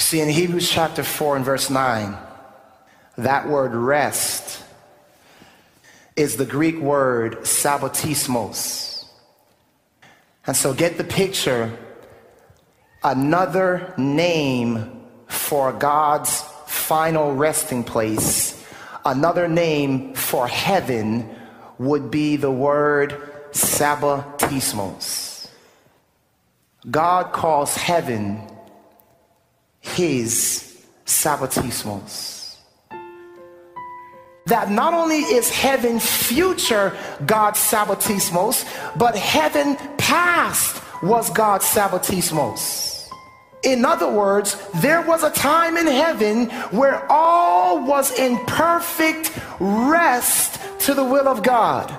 See, in Hebrews chapter 4 and verse 9, that word rest is the Greek word sabbatismos. And so get the picture. Another name for God's final resting place, another name for heaven would be the word Sabbatismos. God calls heaven his Sabbatismos. That not only is heaven future God's Sabbatismos, but heaven past was God's Sabbatismos. In other words, there was a time in heaven where all was in perfect rest to the will of God,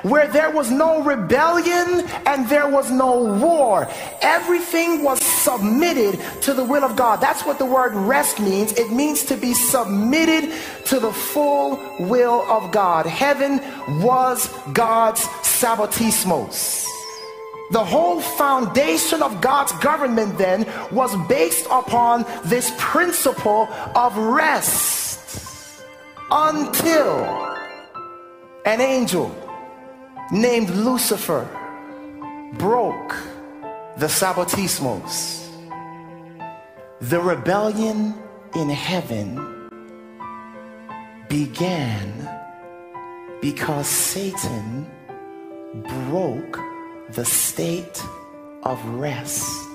where there was no rebellion and there was no war. Everything was submitted to the will of God. That's what the word rest means. It means to be submitted to the full will of God. Heaven was God's Sabbatismos. The whole foundation of God's government then was based upon this principle of rest until an angel named Lucifer broke the Sabbatismos. The rebellion in heaven began because Satan broke the state of rest.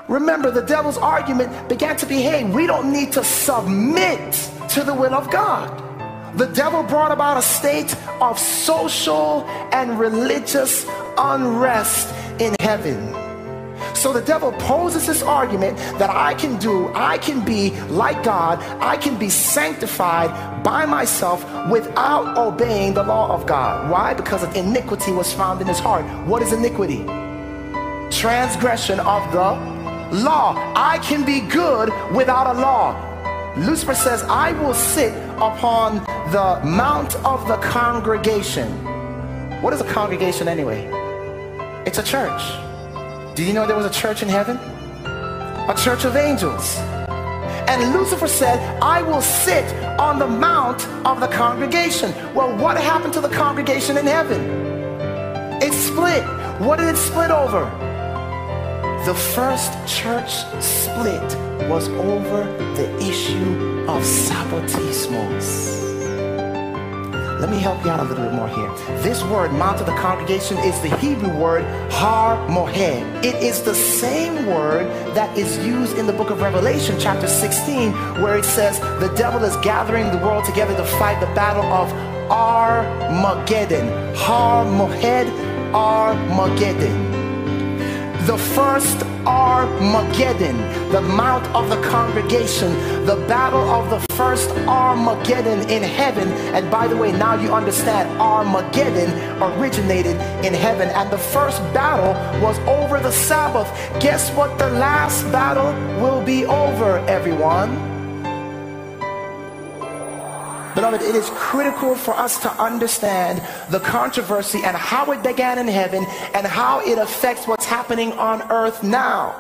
Remember, the devil's argument began to be, hey, we don't need to submit to the will of God. The devil brought about a state of social and religious unrest in heaven. So the devil poses this argument that I can be like God, I can be sanctified by myself without obeying the law of God. Why? Because iniquity was found in his heart. What is iniquity? Transgression of the law. I can be good without a law. Lucifer says, I will sit upon the mount of the congregation. What is a congregation anyway? It's a church. Do you know there was a church in heaven? A church of angels. And Lucifer said, I will sit on the mount of the congregation. Well, what happened to the congregation in heaven? It split. What did it split over? The first church split was over the issue of Sabbatismos. Let me help you out a little bit more here. This word, mount of the congregation, is the Hebrew word har mohed. It is the same word that is used in the book of Revelation, chapter 16, where it says the devil is gathering the world together to fight the battle of Armageddon. Har mohed, Armageddon. The first Armageddon, the mount of the congregation, the battle of the first Armageddon in heaven. And by the way, now you understand, Armageddon originated in heaven, and the first battle was over the Sabbath. Guess what? The last battle will be over, everyone. Beloved, it is critical for us to understand the controversy and how it began in heaven and how it affects what's happening on earth now.